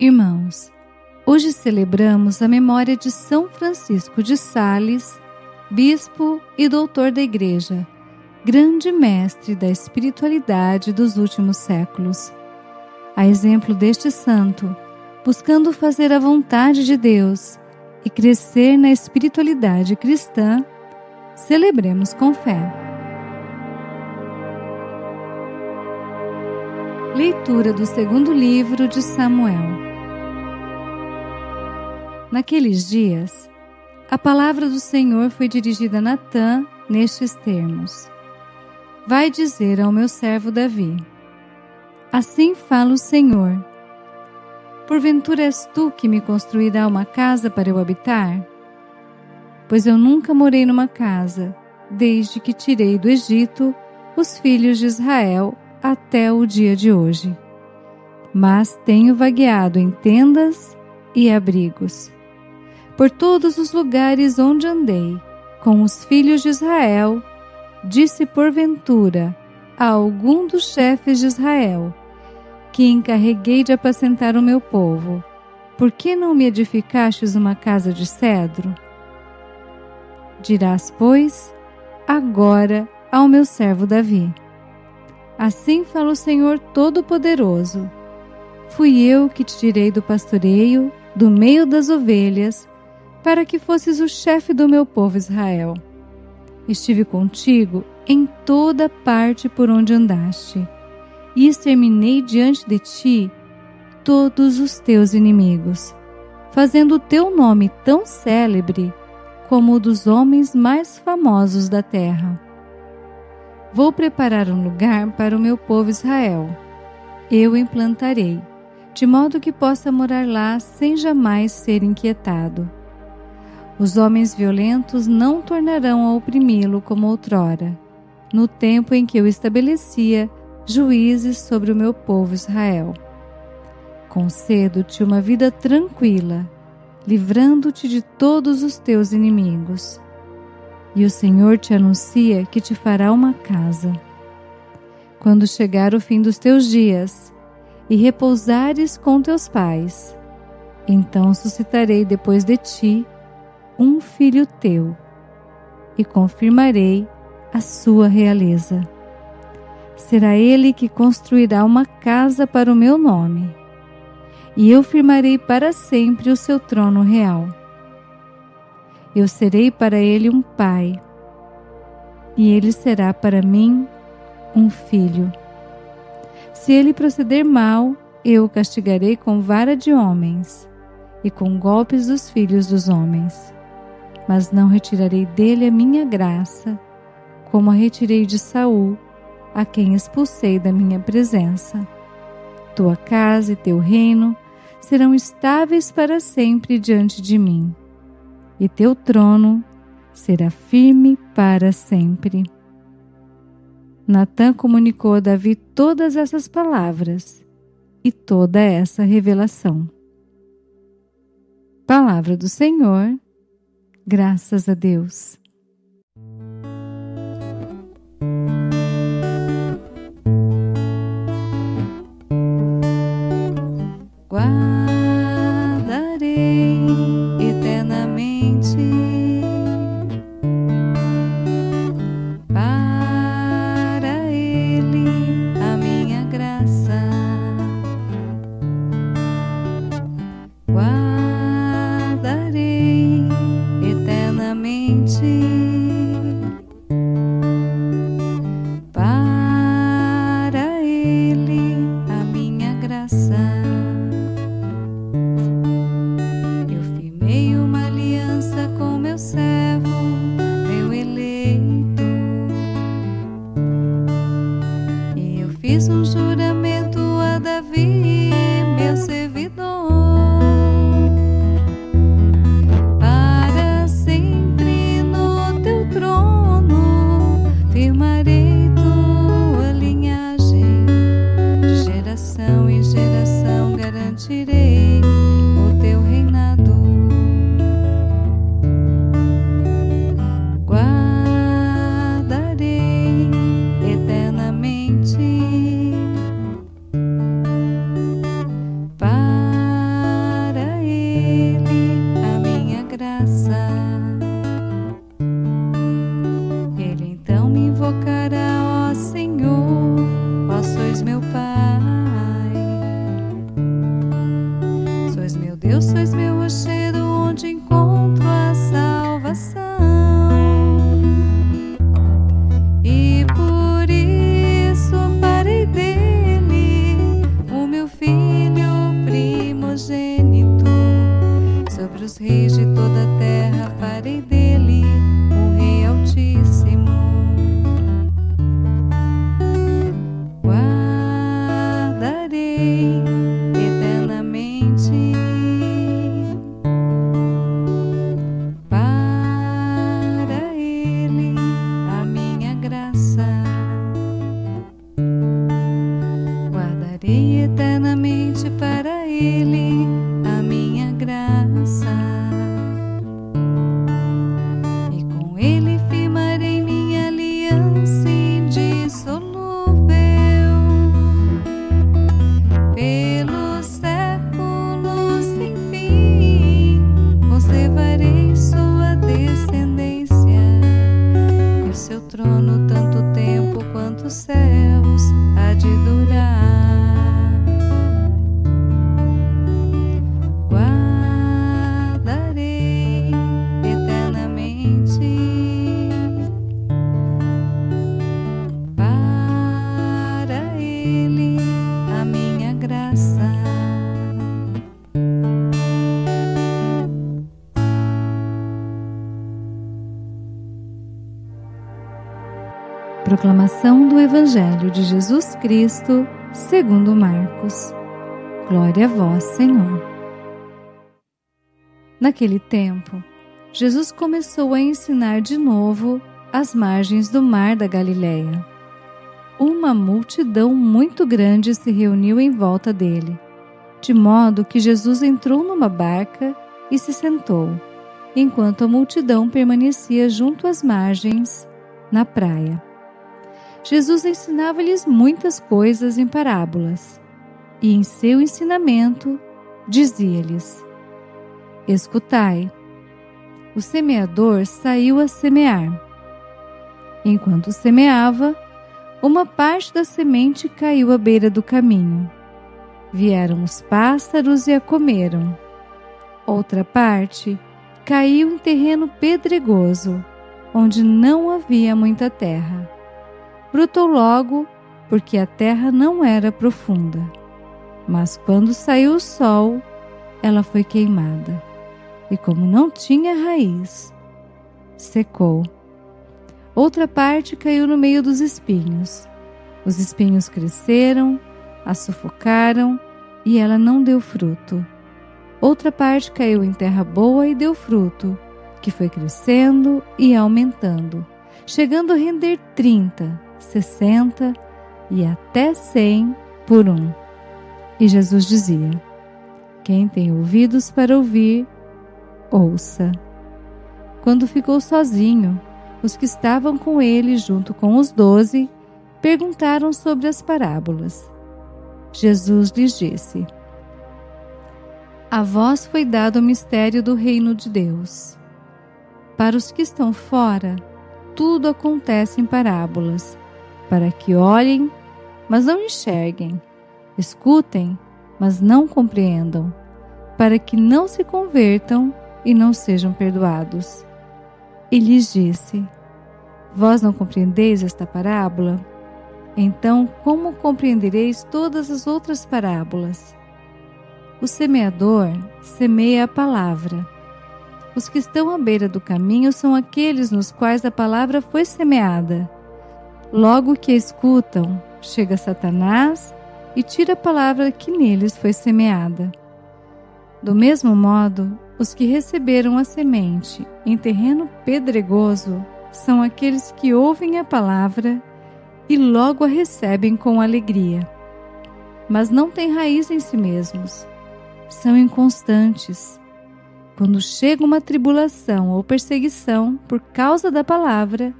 Irmãos, hoje celebramos a memória de São Francisco de Sales, bispo e doutor da Igreja, grande mestre da espiritualidade dos últimos séculos. A exemplo deste santo, buscando fazer a vontade de Deus e crescer na espiritualidade cristã, celebremos com fé. Leitura do segundo livro de Samuel. Naqueles dias, a palavra do Senhor foi dirigida a Natã nestes termos: Vai dizer ao meu servo Davi: Assim fala o Senhor: Porventura és tu que me construirá uma casa para eu habitar? Pois eu nunca morei numa casa, desde que tirei do Egito os filhos de Israel até o dia de hoje. Mas tenho vagueado em tendas e abrigos. Por todos os lugares onde andei, com os filhos de Israel, disse porventura a algum dos chefes de Israel, que encarreguei de apacentar o meu povo: Por que não me edificastes uma casa de cedro? Dirás, pois, agora ao meu servo Davi: Assim fala o Senhor Todo-Poderoso: Fui eu que te tirei do pastoreio, do meio das ovelhas, para que fosses o chefe do meu povo Israel. Estive contigo em toda parte por onde andaste, e exterminei diante de ti todos os teus inimigos, fazendo o teu nome tão célebre como o dos homens mais famosos da terra. Vou preparar um lugar para o meu povo Israel. Eu o implantarei, de modo que possa morar lá sem jamais ser inquietado. Os homens violentos não tornarão a oprimi-lo como outrora, no tempo em que eu estabelecia juízes sobre o meu povo Israel. Concedo-te uma vida tranquila, livrando-te de todos os teus inimigos. E o Senhor te anuncia que te fará uma casa. Quando chegar o fim dos teus dias e repousares com teus pais, então suscitarei depois de ti um filho teu, e confirmarei a sua realeza. Será ele que construirá uma casa para o meu nome, e eu firmarei para sempre o seu trono real. Eu serei para ele um pai, e ele será para mim um filho. Se ele proceder mal, eu o castigarei com vara de homens e com golpes dos filhos dos homens. Mas não retirarei dele a minha graça, como a retirei de Saul, a quem expulsei da minha presença. Tua casa e teu reino serão estáveis para sempre diante de mim, e teu trono será firme para sempre. Natã comunicou a Davi todas essas palavras e toda essa revelação. Palavra do Senhor. Graças a Deus. Guardarei eternamente para Ele a minha graça. Guardarei eternamente para Ele a minha graça. Eu firmei uma aliança com meu servo, meu eleito, e eu fiz um juramento a Davi, meu servidor. Firmarei tua linhagem, de geração em geração garantirei o teu reinado. Guardarei eternamente quantos céus há de durar. Guardarei eternamente para Ele a minha graça. Proclamação do Evangelho de Jesus Cristo, segundo Marcos. Glória a vós, Senhor. Naquele tempo, Jesus começou a ensinar de novo às margens do mar da Galileia. Uma multidão muito grande se reuniu em volta dele, de modo que Jesus entrou numa barca e se sentou, enquanto a multidão permanecia junto às margens, na praia. Jesus ensinava-lhes muitas coisas em parábolas, e em seu ensinamento dizia-lhes: Escutai, o semeador saiu a semear. Enquanto semeava, uma parte da semente caiu à beira do caminho. Vieram os pássaros e a comeram. Outra parte caiu em terreno pedregoso, onde não havia muita terra. Brotou logo, porque a terra não era profunda. Mas quando saiu o sol, ela foi queimada, e como não tinha raiz, secou. Outra parte caiu no meio dos espinhos. Os espinhos cresceram, a sufocaram, e ela não deu fruto. Outra parte caiu em terra boa e deu fruto, que foi crescendo e aumentando, chegando a render 30, 60 e até 100 por um. E Jesus dizia: Quem tem ouvidos para ouvir, ouça. Quando ficou sozinho, os que estavam com ele, junto com os 12, perguntaram sobre as parábolas. Jesus lhes disse: A vós foi dado o mistério do reino de Deus. Para os que estão fora, tudo acontece em parábolas, para que olhem, mas não enxerguem, escutem, mas não compreendam, para que não se convertam e não sejam perdoados. E lhes disse: Vós não compreendeis esta parábola? Então, como compreendereis todas as outras parábolas? O semeador semeia a palavra. Os que estão à beira do caminho são aqueles nos quais a palavra foi semeada. Logo que a escutam, chega Satanás e tira a palavra que neles foi semeada. Do mesmo modo, os que receberam a semente em terreno pedregoso são aqueles que ouvem a palavra e logo a recebem com alegria. Mas não têm raiz em si mesmos. São inconstantes. Quando chega uma tribulação ou perseguição por causa da palavra,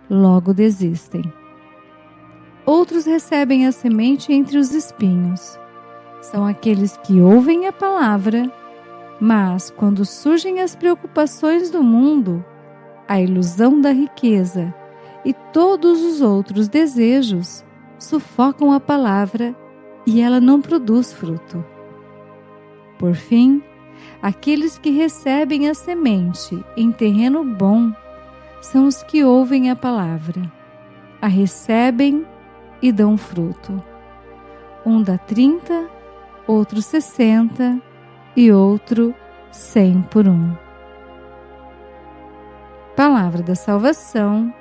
logo desistem. Outros recebem a semente entre os espinhos. São aqueles que ouvem a palavra, mas quando surgem as preocupações do mundo, a ilusão da riqueza e todos os outros desejos sufocam a palavra e ela não produz fruto. Por fim, aqueles que recebem a semente em terreno bom são os que ouvem a palavra, a recebem e dão fruto. Um dá 30, outro 60 e outro 100 por um. Palavra da salvação,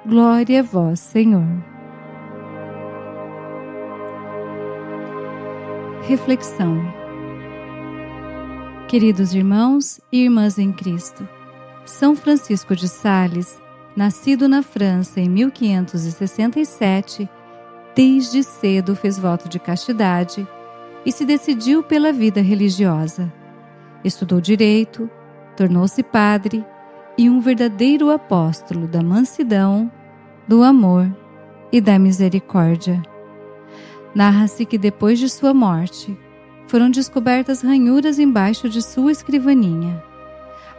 glória a vós, Senhor. Reflexão. Queridos irmãos e irmãs em Cristo, São Francisco de Sales, nascido na França em 1567, desde cedo fez voto de castidade e se decidiu pela vida religiosa. Estudou direito, tornou-se padre e um verdadeiro apóstolo da mansidão, do amor e da misericórdia. Narra-se que depois de sua morte, foram descobertas ranhuras embaixo de sua escrivaninha.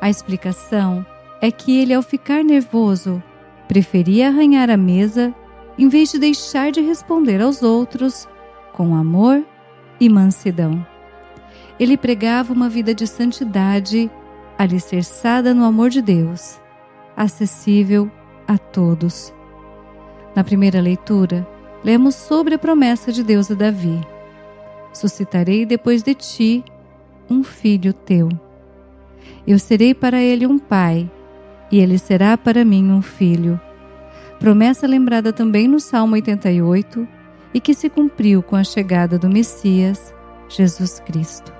A explicação é que ele, ao ficar nervoso, preferia arranhar a mesa em vez de deixar de responder aos outros com amor e mansidão. Ele pregava uma vida de santidade, alicerçada no amor de Deus, acessível a todos. Na primeira leitura, lemos sobre a promessa de Deus a Davi: suscitarei depois de ti um filho teu. Eu serei para ele um pai, e ele será para mim um filho. Promessa lembrada também no Salmo 88 e que se cumpriu com a chegada do Messias, Jesus Cristo.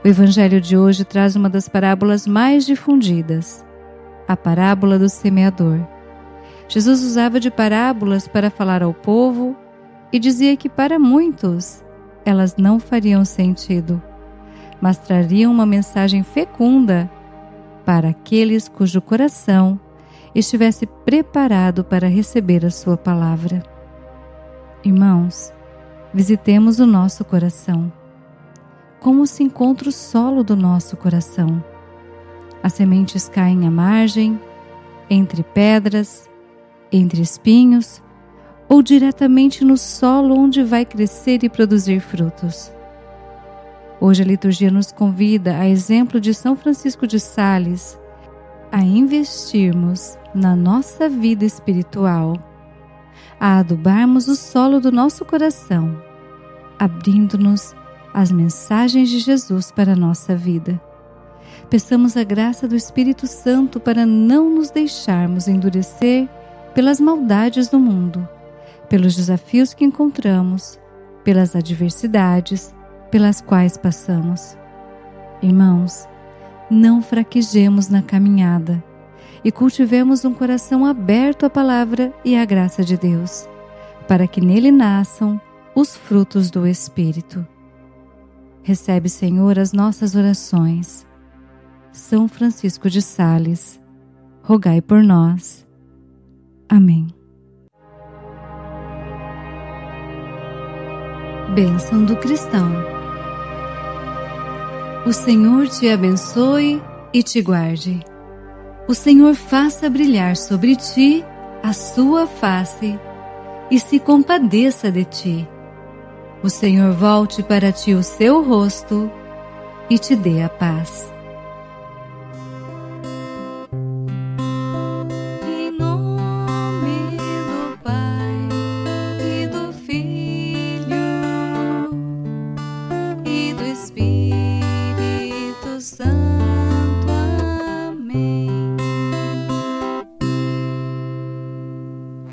O Evangelho de hoje traz uma das parábolas mais difundidas, a parábola do semeador. Jesus usava de parábolas para falar ao povo e dizia que para muitos elas não fariam sentido, mas trariam uma mensagem fecunda para aqueles cujo coração estivesse preparado para receber a sua palavra. Irmãos, visitemos o nosso coração. Como se encontra o solo do nosso coração? As sementes caem à margem, entre pedras, entre espinhos, ou diretamente no solo onde vai crescer e produzir frutos? Hoje a liturgia nos convida, a exemplo de São Francisco de Sales, a investirmos na nossa vida espiritual, a adubarmos o solo do nosso coração, abrindo-nos às mensagens de Jesus para a nossa vida. Peçamos a graça do Espírito Santo para não nos deixarmos endurecer pelas maldades do mundo, pelos desafios que encontramos, pelas adversidades pelas quais passamos. Irmãos, não fraquejemos na caminhada e cultivemos um coração aberto à palavra e à graça de Deus, para que nele nasçam os frutos do Espírito. Recebe, Senhor, as nossas orações. São Francisco de Sales, rogai por nós. Amém. Bênção do cristão. O Senhor te abençoe e te guarde. O Senhor faça brilhar sobre ti a sua face e se compadeça de ti. O Senhor volte para ti o seu rosto e te dê a paz.